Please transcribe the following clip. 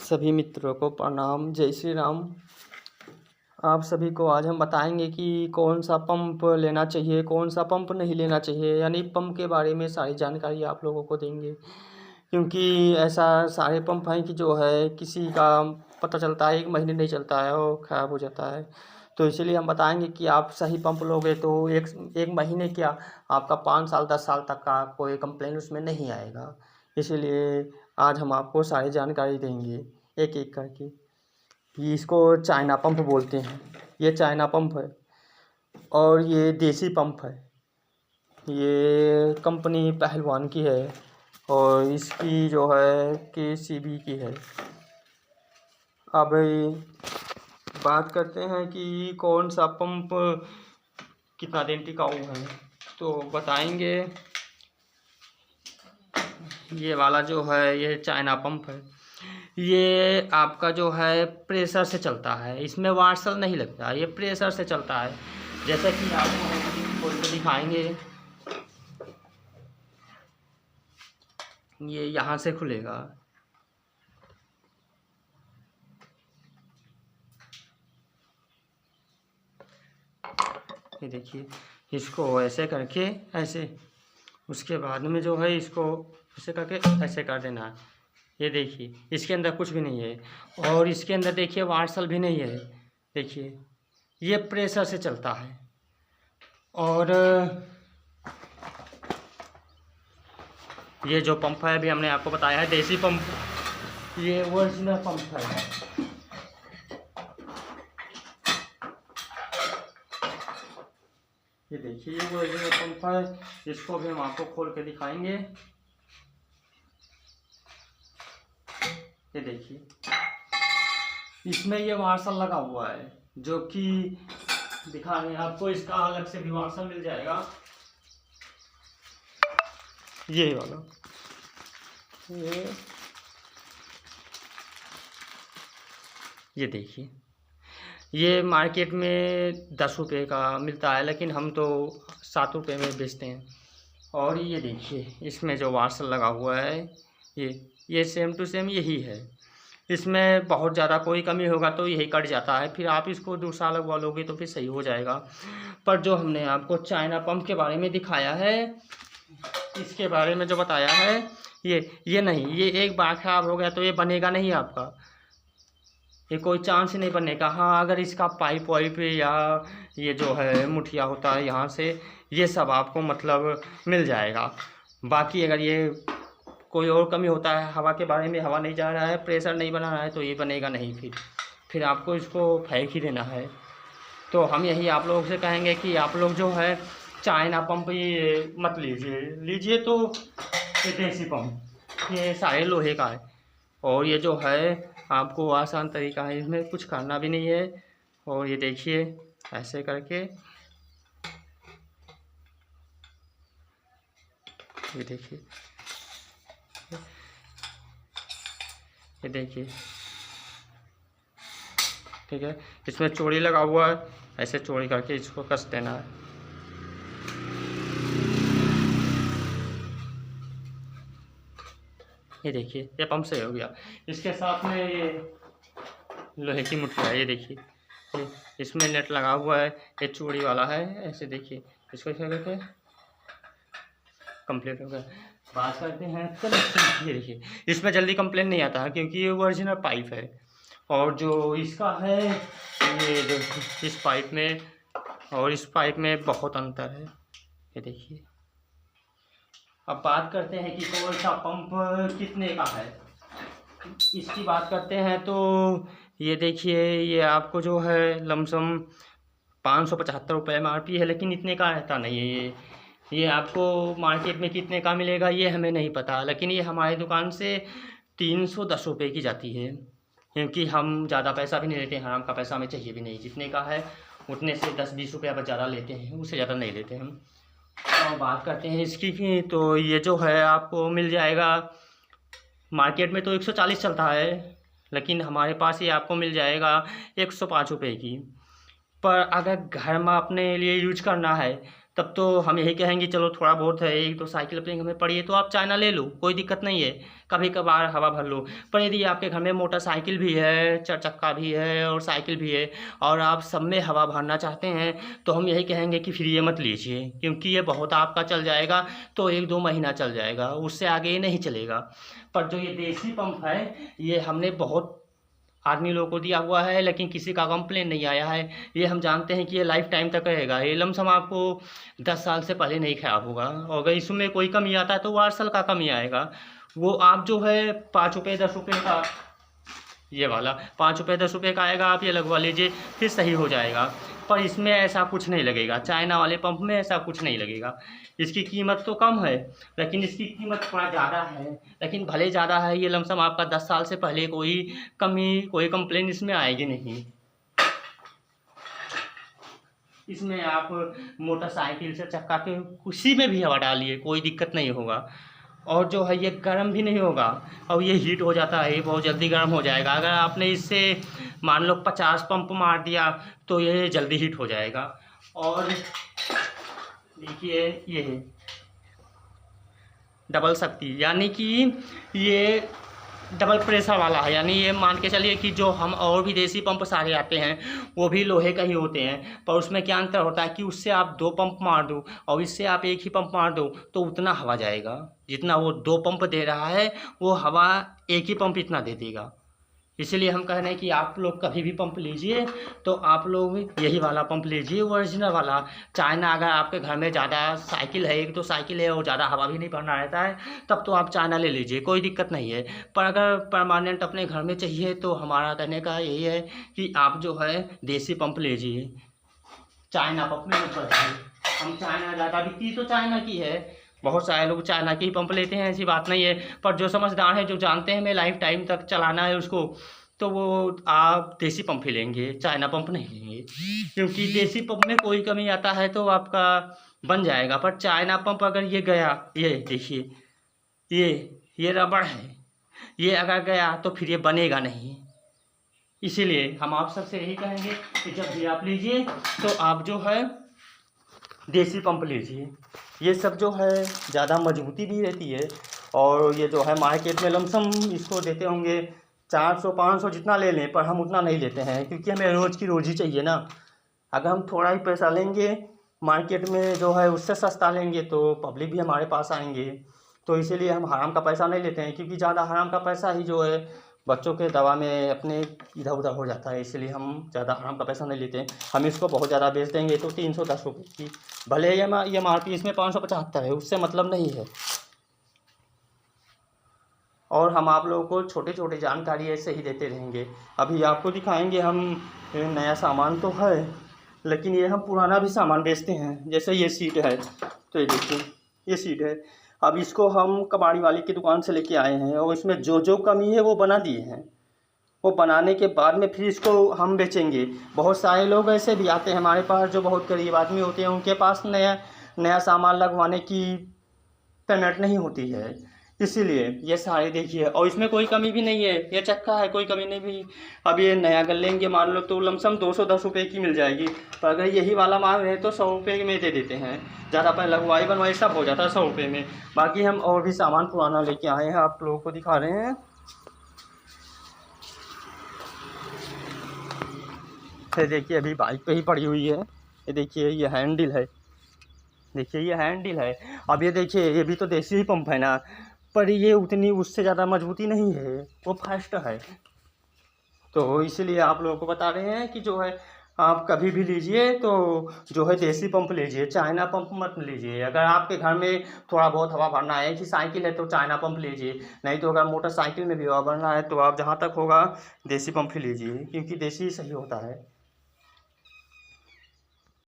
सभी मित्रों को प्रणाम। जय श्री राम। आप सभी को आज हम बताएंगे कि कौन सा पंप लेना चाहिए, कौन सा पंप नहीं लेना चाहिए, यानी पंप के बारे में सारी जानकारी आप लोगों को देंगे। क्योंकि ऐसा सारे पंप हैं कि जो है किसी का पता चलता है 1 महीने नहीं चलता है और ख़राब हो जाता है। तो इसीलिए हम बताएंगे कि आप सही पंप लोगे तो एक महीने क्या, आपका 5 साल 10 साल तक का कोई कंप्लेन उसमें नहीं आएगा। इसीलिए आज हम आपको सारी जानकारी देंगे एक एक करके। ये इसको चाइना पंप बोलते हैं। ये चाइना पंप है और ये देसी पंप है। ये कंपनी पहलवान की है और इसकी जो है KCB की है। अब बात करते हैं कि कौन सा पंप कितना दिन टिकाऊ है, तो बताएंगे। ये वाला जो है ये चाइना पंप है। ये आपका जो है प्रेशर से चलता है, इसमें वार्सल नहीं लगता, ये प्रेशर से चलता है। जैसा कि आपको खोल के दिखाएंगे, ये यहाँ से खुलेगा। ये देखिए, इसको ऐसे करके ऐसे, उसके बाद में जो है इसको ऐसे करके ऐसे कर देना है। ये देखिए, इसके अंदर कुछ भी नहीं है और इसके अंदर देखिए वार्सल भी नहीं है। देखिए, ये प्रेशर से चलता है। और ये जो पंप है अभी हमने आपको बताया है देसी पंप, ये ओरिजिनल पंप है। ये देखिए, ये ओरिजिनल पंप है। इसको भी हम आपको खोल के दिखाएंगे। ये देखिए, इसमें ये वार्सल लगा हुआ है, जो कि दिखा रहे हैं आपको। इसका अलग से भी वार्सल मिल जाएगा, ये वाला। ये देखिए, ये मार्केट में 10 रुपये का मिलता है, लेकिन हम तो 7 रुपये में बेचते हैं। और ये देखिए, इसमें जो वार्सल लगा हुआ है ये सेम टू सेम यही है। इसमें बहुत ज़्यादा कोई कमी होगा तो यही कट जाता है, फिर आप इसको दूसरा लगवा लोगे तो फिर सही हो जाएगा। पर जो हमने आपको चाइना पंप के बारे में दिखाया है, इसके बारे में जो बताया है, ये नहीं, ये एक बार ख़राब हो गया तो ये बनेगा नहीं आपका, ये कोई चांस ही नहीं बनने का। हाँ, अगर इसका पाइप वाइप या ये जो है मुठिया होता है यहाँ से, ये सब आपको मतलब मिल जाएगा। बाकी अगर ये कोई और कमी होता है, हवा के बारे में हवा नहीं जा रहा है, प्रेशर नहीं बना रहा है, तो ये बनेगा नहीं। फिर आपको इसको फेंक ही देना है। तो हम यही आप लोगों से कहेंगे कि आप लोग जो है चाइना पंप ये मत लीजिए तो ये देसी पंप, ये सारे लोहे का है। और ये जो है आपको आसान तरीका है, इसमें कुछ करना भी नहीं है। और ये देखिए, ऐसे करके ये देखिए, ये देखिए, ठीक है। इसमें चोड़ी लगा हुआ है, ऐसे चोड़ी करके इसको कस देना है। ये देखिए, ये पंप से हो गया। इसके साथ में ये लोहे की मुठ्ठी है। ये देखिए, इसमें नेट लगा हुआ है, ये चूड़ी वाला है। ऐसे देखिए, इसको ऐसे करके कंप्लीट हो गया। बात करते हैं कनेक्शन। ये देखिए, इसमें जल्दी कंप्लेन नहीं आता है क्योंकि ये ओरिजिनल पाइप है। और जो इसका है, ये जो इस पाइप में और इस पाइप में बहुत अंतर है। ये देखिए, अब बात करते हैं कि कौन सा पंप कितने का है। इसकी बात करते हैं तो ये देखिए, ये आपको जो है लमसम 575 रुपये MRP है, लेकिन इतने का रहता नहीं है। ये आपको मार्केट में कितने का मिलेगा ये हमें नहीं पता, लेकिन ये हमारी दुकान से 310 रुपये की जाती है। क्योंकि हम ज़्यादा पैसा भी नहीं लेते हैं, हराम का पैसा हमें चाहिए भी नहीं। जितने का है उतने से 10-20 रुपया बस ज़्यादा लेते हैं, उससे ज़्यादा नहीं लेते हम। और बात करते हैं इसकी की, तो ये जो है आपको मिल जाएगा मार्केट में तो 140 चलता है, लेकिन हमारे पास ये आपको मिल जाएगा 105 रुपये की। पर अगर घर में अपने लिए यूज करना है तब तो हम यही कहेंगे चलो थोड़ा बहुत है, एक दो साइकिल अपने घर में पड़ी है तो आप चाइना ले लो, कोई दिक्कत नहीं है, कभी कभार हवा भर लो। पर यदि आपके घर में मोटरसाइकिल भी है, चार चक्का भी है और साइकिल भी है और आप सब में हवा भरना चाहते हैं तो हम यही कहेंगे कि फिर ये मत लीजिए, क्योंकि ये बहुत आपका चल जाएगा तो 1-2 महीना चल जाएगा, उससे आगे ये नहीं चलेगा। पर जो ये देसी पंप है ये हमने बहुत आदमी लोगों को दिया हुआ है, लेकिन किसी का कंप्लेन नहीं आया है। ये हम जानते हैं कि ये लाइफ टाइम तक रहेगा, ये लमसम आपको 10 साल से पहले नहीं खराब होगा, और अगर इसमें कोई कमी आता है तो वो 8 साल का कमी आएगा। वो आप जो है 5 रुपये 10 रुपये का, ये वाला 5 रुपये 10 रुपये का आएगा, आप ये लगवा लीजिए फिर सही हो जाएगा। पर इसमें ऐसा कुछ नहीं लगेगा, चाइना वाले पंप में ऐसा कुछ नहीं लगेगा। इसकी कीमत तो कम है लेकिन इसकी कीमत थोड़ा ज़्यादा है, लेकिन भले ज़्यादा है, ये लमसम आपका 10 साल से पहले कोई कमी कोई कंप्लेन इसमें आएगी नहीं। इसमें आप मोटरसाइकिल से चक्का के किसी में भी हवा डालिए, कोई दिक्कत नहीं होगा। और जो है ये गर्म भी नहीं होगा, और ये हीट हो जाता है, ये बहुत जल्दी गर्म हो जाएगा। अगर आपने इससे मान लो 50 पंप मार दिया तो ये जल्दी हीट हो जाएगा। और देखिए ये है डबल शक्ति, यानी कि ये डबल प्रेशर वाला है, यानी ये मान के चलिए कि जो हम और भी देसी पंप सारे आते हैं वो भी लोहे का ही होते हैं, पर उसमें क्या अंतर होता है कि उससे आप 2 पंप मार दो और इससे आप एक ही पंप मार दो तो उतना हवा जाएगा, जितना वो 2 पंप दे रहा है वो हवा एक ही पंप इतना दे देगा। इसीलिए हम कह रहे हैं कि आप लोग कभी भी पंप लीजिए तो आप लोग यही वाला पंप लीजिए, ओरिजिनल वाला। चाइना अगर आपके घर में ज़्यादा साइकिल है, 1-2 साइकिल है और ज़्यादा हवा भी नहीं भरना रहता है तब तो आप चाइना ले लीजिए, कोई दिक्कत नहीं है। पर अगर परमानेंट अपने घर में चाहिए तो हमारा कहने का यही है कि आप जो है देसी पंप लीजिए, चाइना पंप में मत पड़िए। हम चाइना ज़्यादा बिकती तो चाइना की है, बहुत सारे लोग चाइना की ही पंप लेते हैं, ऐसी बात नहीं है। पर जो समझदार हैं, जो जानते हैं हमें लाइफ टाइम तक चलाना है उसको, तो वो आप देसी पंप ही लेंगे, चाइना पंप नहीं लेंगे, क्योंकि देसी पंप में कोई कमी आता है तो आपका बन जाएगा। पर चाइना पंप अगर ये गया, ये देखिए ये रबड़ है, ये अगर गया तो फिर ये बनेगा नहीं। इसीलिए हम आप सबसे यही कहेंगे कि जब भी आप लीजिए तो आप जो है देसी पंप लीजिए। ये सब जो है ज़्यादा मजबूती भी रहती है, और ये जो है मार्केट में लमसम इसको देते होंगे 400-500 जितना ले लें, पर हम उतना नहीं लेते हैं क्योंकि हमें रोज़ की रोज़ ही चाहिए ना। अगर हम थोड़ा ही पैसा लेंगे मार्केट में जो है उससे सस्ता लेंगे तो पब्लिक भी हमारे पास आएंगे, तो इसीलिए हम हराम का पैसा नहीं लेते हैं, क्योंकि ज़्यादा हराम का पैसा ही जो है बच्चों के दवा में अपने इधर उधर हो जाता है, इसलिए हम ज़्यादा हराम का पैसा नहीं लेते हैं। हम इसको बहुत ज़्यादा बेच देंगे तो 310 रुपये की, भले ये MRP इसमें 575 है, उससे मतलब नहीं है। और हम आप लोगों को छोटे छोटे जानकारी ऐसे ही देते रहेंगे। अभी आपको दिखाएंगे हम नया सामान तो है, लेकिन ये हम पुराना भी सामान बेचते हैं। जैसे ये सीट है, तो ये देखिए ये सीट है, अब इसको हम कबाड़ी वाले की दुकान से लेके आए हैं और इसमें जो जो कमी है वो बना दिए हैं। वो बनाने के बाद में फिर इसको हम बेचेंगे। बहुत सारे लोग ऐसे भी आते हैं हमारे पास जो बहुत गरीब आदमी होते हैं, उनके पास नया सामान लगवाने की पेमेंट नहीं होती है, इसीलिए ये सारे देखिए। और इसमें कोई कमी भी नहीं है, ये चक्का है, कोई कमी नहीं भी। अब ये नया अगर लेंगे मान लो तो लमसम 210 रुपये की मिल जाएगी, पर अगर यही वाला माल है तो 100 रुपये में दे देते हैं। ज़्यादा पर लगवाई बनवाई सब हो जाता है 100 रुपये में। बाकी हम और भी सामान पुराना लेके आए हैं, आप लोगों को दिखा रहे हैं। ये देखिए अभी बाइक पे ही पड़ी हुई है, ये देखिए ये हैंडल है, देखिए ये हैंडल है। अब ये देखिए ये भी तो देसी ही पंप है ना, पर ये उतनी उससे ज़्यादा मजबूती नहीं है, वो फास्ट है। तो इसीलिए आप लोगों को बता रहे हैं कि जो है आप कभी भी लीजिए तो जो है देसी पंप लीजिए, चाइना पंप मत लीजिए। अगर आपके घर में थोड़ा बहुत हवा भरना है कि साइकिल है तो चाइना पंप लीजिए, नहीं तो अगर मोटरसाइकिल में भी हवा भरना है तो आप जहाँ तक होगा देसी पंप ही लीजिए, क्योंकि देसी ही सही होता है।